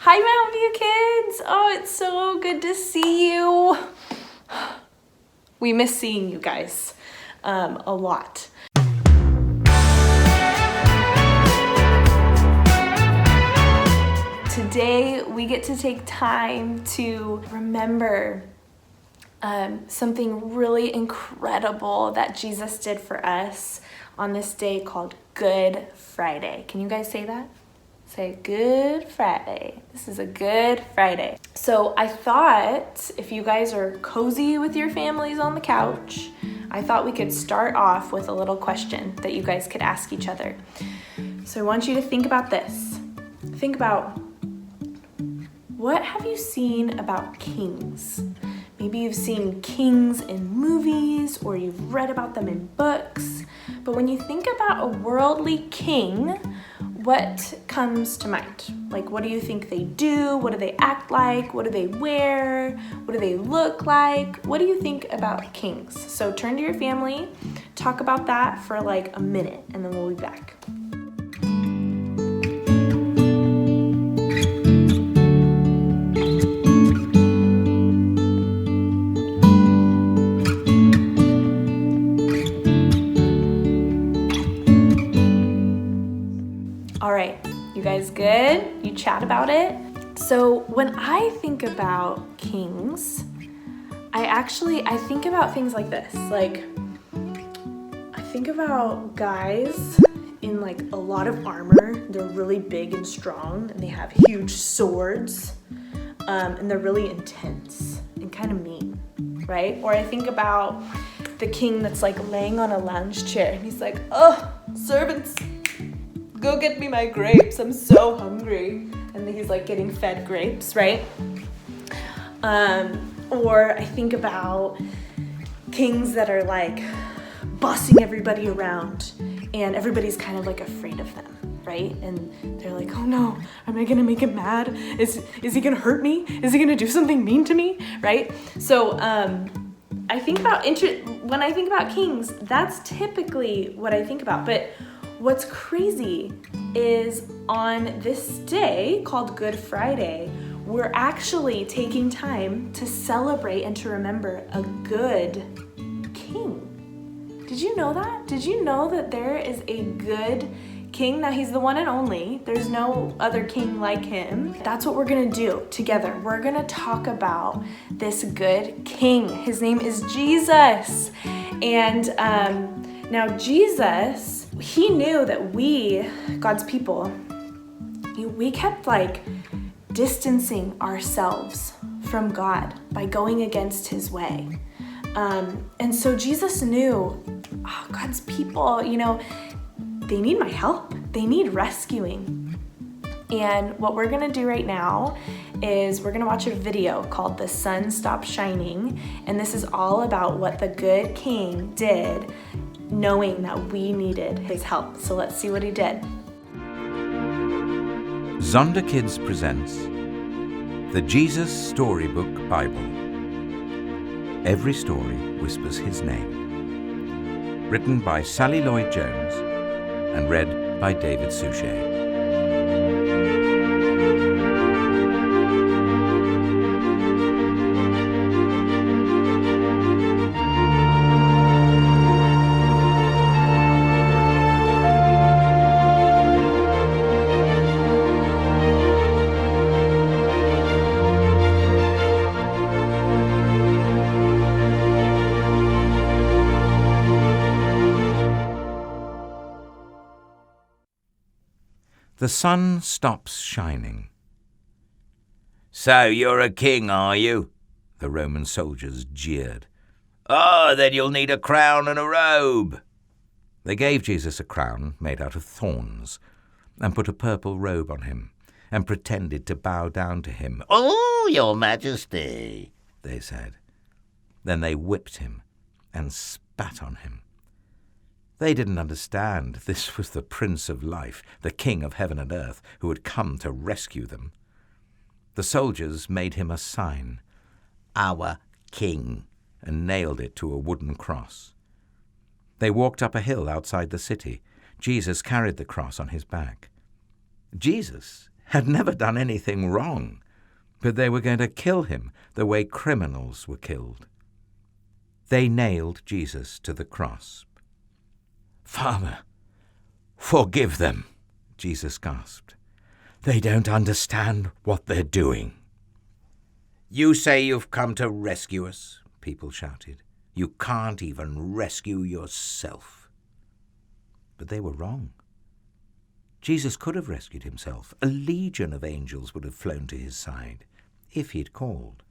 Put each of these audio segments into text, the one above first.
Hi, Mountain View kids! Oh, it's so good to see you. We miss seeing you guys a lot. Today, we get to take time to remember something really incredible that Jesus did for us on this day called Good Friday. Can you guys say that? Say Good Friday. This is a Good Friday. So I thought if you guys are cozy with your families on the couch, I thought we could start off with a little question that you guys could ask each other. So I want you to think about this. Think about, what have you seen about kings? Maybe you've seen kings in movies or you've read about them in books. But when you think about a worldly king, what comes to mind? Like, what do you think they do? What do they act like? What do they wear? What do they look like? What do you think about kings? So turn to your family, talk about that for like a minute, and then we'll be back. All right, you guys good? You chat about it? So when I think about kings, I think about things like this. Like, I think about guys in like a lot of armor. They're really big and strong and they have huge swords and they're really intense and kind of mean, right? Or I think about the king that's like laying on a lounge chair and he's like, oh, servants, go get me my grapes, I'm so hungry. And then he's like getting fed grapes, right? Or I think about kings that are like bossing everybody around and everybody's kind of like afraid of them, right? And they're like, oh no, am I gonna make him mad? Is he gonna hurt me? Is he gonna do something mean to me, right? So I think about, when I think about kings, that's typically what I think about. But what's crazy is on this day called Good Friday, we're actually taking time to celebrate and to remember a good king. Did you know that? Did you know that there is a good king? Now he's the one and only. There's no other king like him. That's what we're gonna do together. We're gonna talk about this good king. His name is Jesus. And now Jesus, he knew that we, God's people, we kept like distancing ourselves from God by going against his way. And so Jesus knew, God's people, they need my help. They need rescuing. And what we're gonna do right now is we're gonna watch a video called The Sun Stopped Shining. And this is all about what the good king did, knowing that we needed his help. So let's see what he did. Zonda Kids presents the Jesus Storybook Bible. Every story whispers his name. Written by Sally Lloyd-Jones and read by David Suchet. The sun stops shining. So you're a king, are you? The Roman soldiers jeered. Oh, then you'll need a crown and a robe. They gave Jesus a crown made out of thorns and put a purple robe on him and pretended to bow down to him. Oh, your majesty, they said. Then they whipped him and spat on him. They didn't understand this was the Prince of Life, the King of heaven and earth, who had come to rescue them. The soldiers made him a sign, our king, and nailed it to a wooden cross. They walked up a hill outside the city. Jesus carried the cross on his back. Jesus had never done anything wrong, but they were going to kill him the way criminals were killed. They nailed Jesus to the cross. "Father, forgive them," Jesus gasped. "They don't understand what they're doing." You say you've come to rescue us, people shouted. You can't even rescue yourself. But they were wrong. Jesus could have rescued himself. A legion of angels would have flown to his side if he'd called.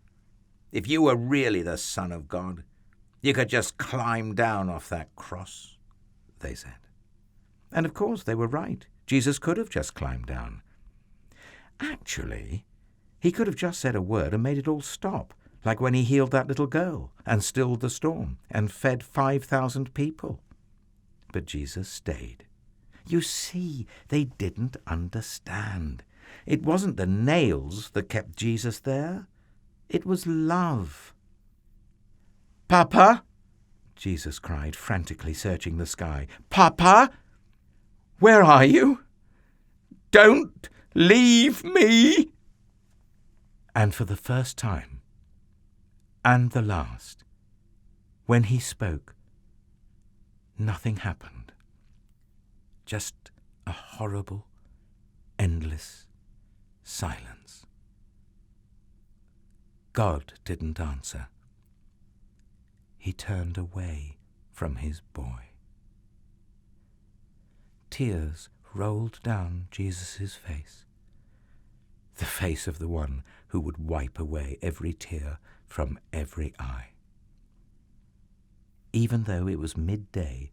If you were really the Son of God, you could just climb down off that cross, they said. And of course they were right. Jesus could have just climbed down. Actually, he could have just said a word and made it all stop, like when he healed that little girl and stilled the storm and fed 5,000 people. But Jesus stayed. You see, they didn't understand. It wasn't the nails that kept Jesus there. It was love. "Papa!" Jesus cried, frantically searching the sky. "Papa! Where are you? Don't leave me!" And for the first time, and the last, when he spoke, nothing happened. Just a horrible, endless silence. God didn't answer. He turned away from his boy. Tears rolled down Jesus' face, the face of the one who would wipe away every tear from every eye. Even though it was midday,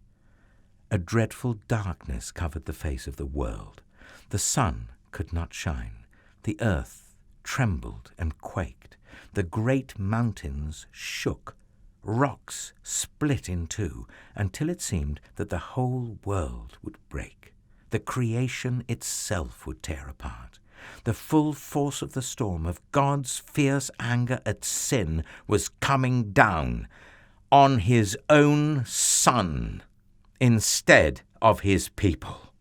a dreadful darkness covered the face of the world. The sun could not shine. The earth trembled and quaked. The great mountains shook. Rocks split in two until it seemed that the whole world would break. The creation itself would tear apart. The full force of the storm of God's fierce anger at sin was coming down on his own Son instead of his people.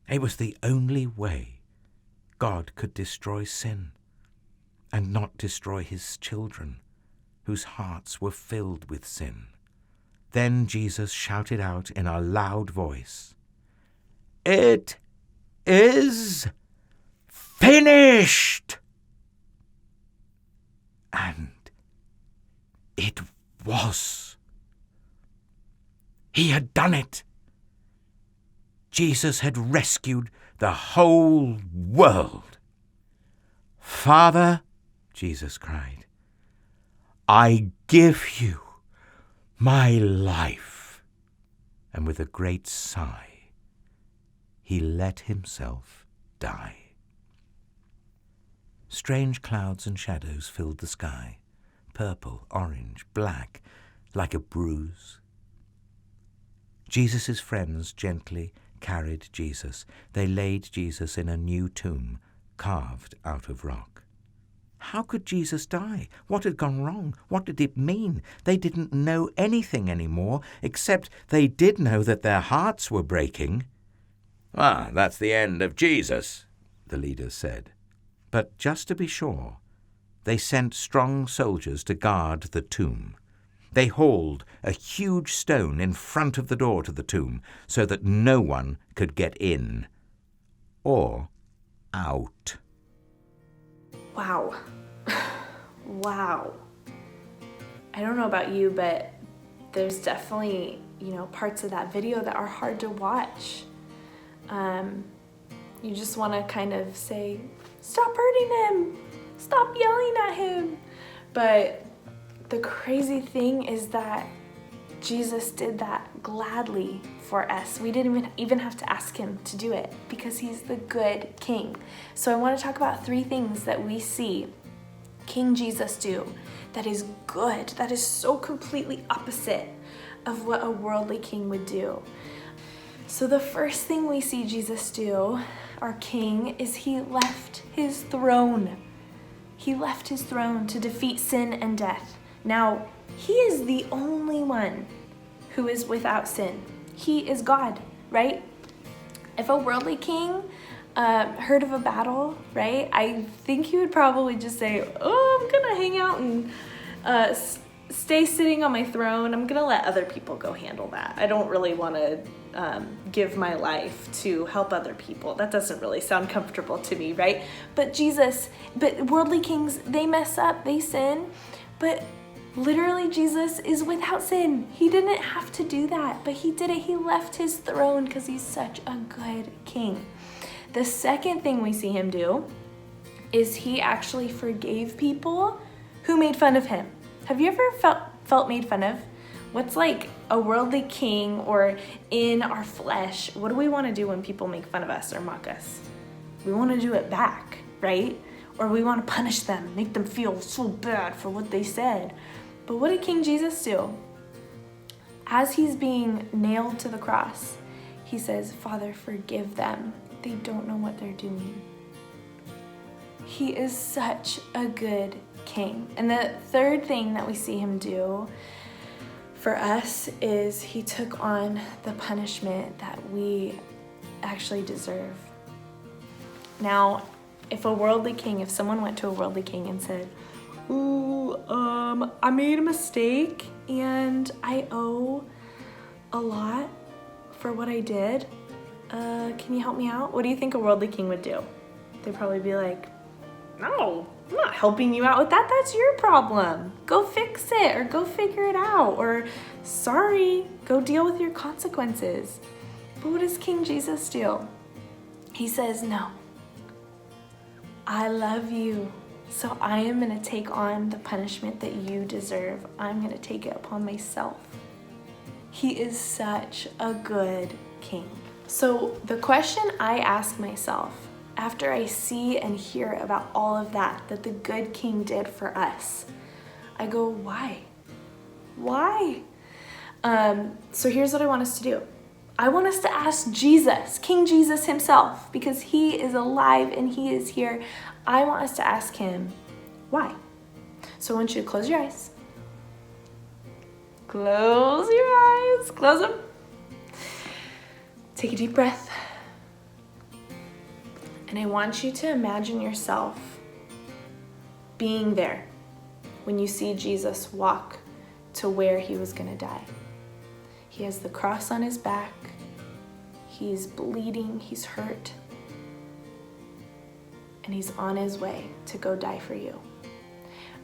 It was the only way God could destroy sin and not destroy his children, whose hearts were filled with sin. Then Jesus shouted out in a loud voice, "It is finished!" And it was. He had done it. Jesus had rescued the whole world. "Father," Jesus cried, "I give you my life." And with a great sigh, he let himself die. Strange clouds and shadows filled the sky, purple, orange, black, like a bruise. Jesus' friends gently carried Jesus. They laid Jesus in a new tomb, carved out of rock. How could Jesus die? What had gone wrong? What did it mean? They didn't know anything anymore, except they did know that their hearts were breaking. "Ah, that's the end of Jesus," the leaders said. But just to be sure, they sent strong soldiers to guard the tomb. They hauled a huge stone in front of the door to the tomb so that no one could get in or out. Wow. Wow. I don't know about you, but there's definitely, parts of that video that are hard to watch. You just want to kind of say, "Stop hurting him! Stop yelling at him!" But the crazy thing is that Jesus did that gladly for us. We didn't even have to ask him to do it because he's the good king. So I want to talk about 3 things that we see King Jesus do that is good, that is so completely opposite of what a worldly king would do. So the first thing we see Jesus do, our king, is he left his throne. He left his throne to defeat sin and death. Now, he is the only one who is without sin. He is God, right? If a worldly king heard of a battle, right? I think he would probably just say, oh, I'm gonna hang out and stay sitting on my throne. I'm gonna let other people go handle that. I don't really want to give my life to help other people. That doesn't really sound comfortable to me, right? But worldly kings, they mess up, they sin, but literally Jesus is without sin. He didn't have to do that, but he did it. He left his throne because he's such a good king. The second thing we see him do is he actually forgave people who made fun of him. Have you ever felt made fun of? What's like a worldly king or in our flesh? What do we want to do when people make fun of us or mock us? We want to do it back, right? Or we want to punish them, make them feel so bad for what they said. But what did King Jesus do? As he's being nailed to the cross, he says, Father, forgive them. They don't know what they're doing. He is such a good king. And the third thing that we see him do for us is he took on the punishment that we actually deserve. Now, if someone went to a worldly king and said, I made a mistake and I owe a lot for what I did. Can you help me out? What do you think a worldly king would do? They'd probably be like, no, I'm not helping you out with that. That's your problem. Go fix it or go figure it out. Or sorry, go deal with your consequences. But what does King Jesus do? He says, no, I love you. So I am going to take on the punishment that you deserve. I'm going to take it upon myself. He is such a good king. So the question I ask myself after I see and hear about all of that the good king did for us, I go, why? Why? So here's what I want us to do. I want us to ask Jesus, King Jesus himself, because he is alive and he is here. I want us to ask him, why? So I want you to close your eyes. Close your eyes. Close them. Take a deep breath. And I want you to imagine yourself being there when you see Jesus walk to where he was going to die. He has the cross on his back. He's bleeding. He's hurt. And he's on his way to go die for you.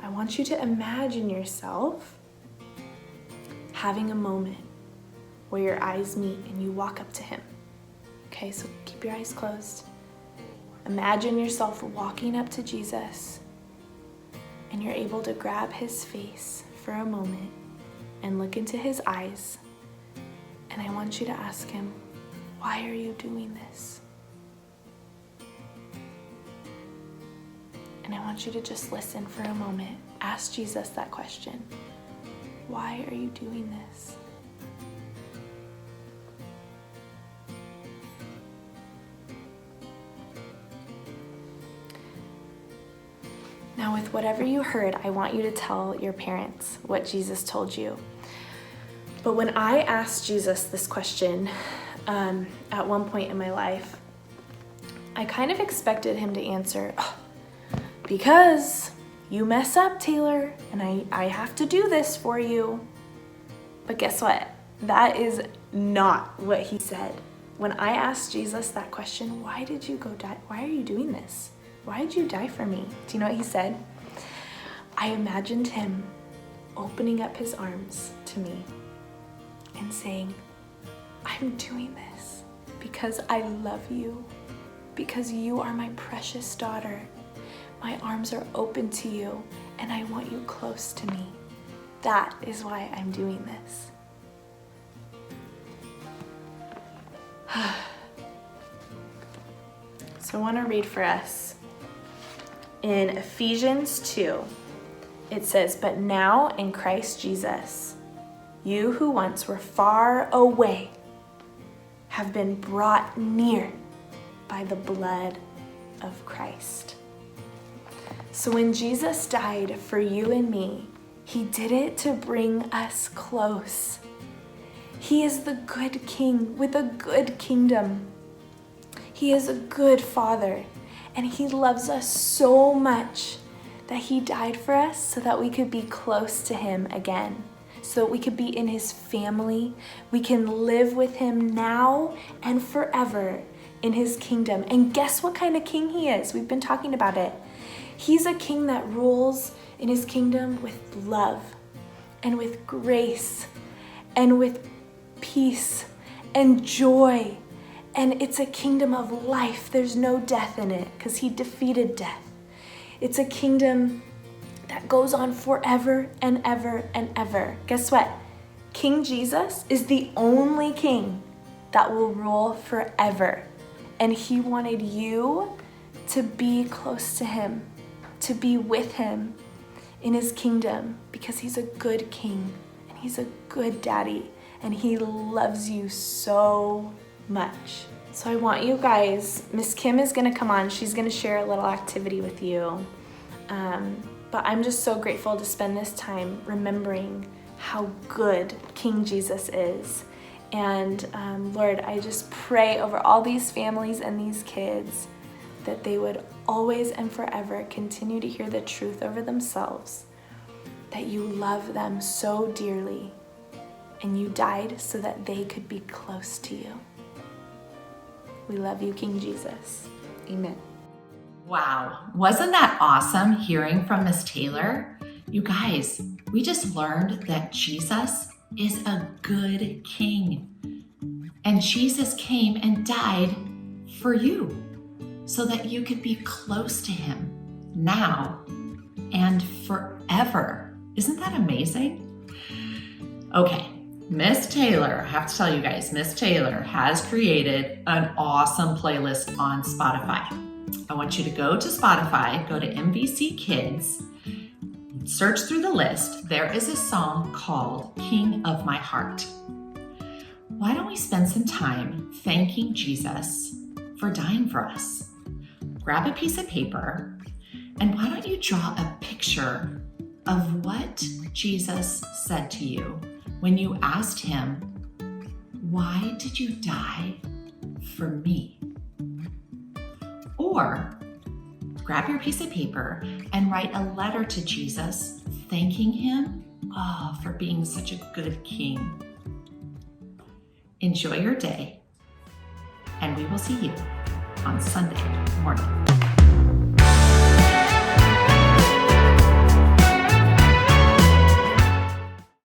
I want you to imagine yourself having a moment where your eyes meet and you walk up to him. Okay, so keep your eyes closed. Imagine yourself walking up to Jesus and you're able to grab his face for a moment and look into his eyes. And I want you to ask him, why are you doing this? And I want you to just listen for a moment. Ask Jesus that question. Why are you doing this? Now, with whatever you heard, I want you to tell your parents what Jesus told you. But when I asked Jesus this question at one point in my life, I kind of expected him to answer, because you mess up, Taylor, and I have to do this for you. But guess what? That is not what he said. When I asked Jesus that question, why did you go die? Why are you doing this? Why did you die for me? Do you know what he said? I imagined him opening up his arms to me and saying, I'm doing this because I love you, because you are my precious daughter. My arms are open to you and I want you close to me. That is why I'm doing this. So I want to read for us. In Ephesians 2, it says, but now in Christ Jesus, you who once were far away have been brought near by the blood of Christ. So when Jesus died for you and me, he did it to bring us close. He is the good king with a good kingdom. He is a good Father, and He loves us so much that He died for us so that we could be close to Him again, so that we could be in His family. We can live with Him now and forever in His kingdom. And guess what kind of king He is? We've been talking about it. He's a king that rules in His kingdom with love and with grace and with peace and joy. And it's a kingdom of life. There's no death in it because He defeated death. It's a kingdom that goes on forever and ever and ever. Guess what? King Jesus is the only king that will rule forever. And He wanted you to be close to Him, to be with Him in His kingdom, because He's a good king and He's a good daddy and He loves you so much. So I want you guys, Miss Kim is gonna come on. She's gonna share a little activity with you. But I'm just so grateful to spend this time remembering how good King Jesus is. And Lord, I just pray over all these families and these kids that they would always and forever continue to hear the truth over themselves, that you love them so dearly and you died so that they could be close to you. We love you, King Jesus. Amen. Wow, wasn't that awesome hearing from Miss Taylor? You guys, we just learned that Jesus is a good king. And Jesus came and died for you so that you could be close to Him now and forever. Isn't that amazing? Okay, Miss Taylor, I have to tell you guys, Miss Taylor has created an awesome playlist on Spotify. I want you to go to Spotify, go to MVC Kids, search through the list. There is a song called King of My Heart. Why don't we spend some time thanking Jesus for dying for us? Grab a piece of paper, and why don't you draw a picture of what Jesus said to you when you asked Him, "Why did you die for me?" Or grab your piece of paper and write a letter to Jesus thanking Him for being such a good king. Enjoy your day, and we will see you on Sunday morning.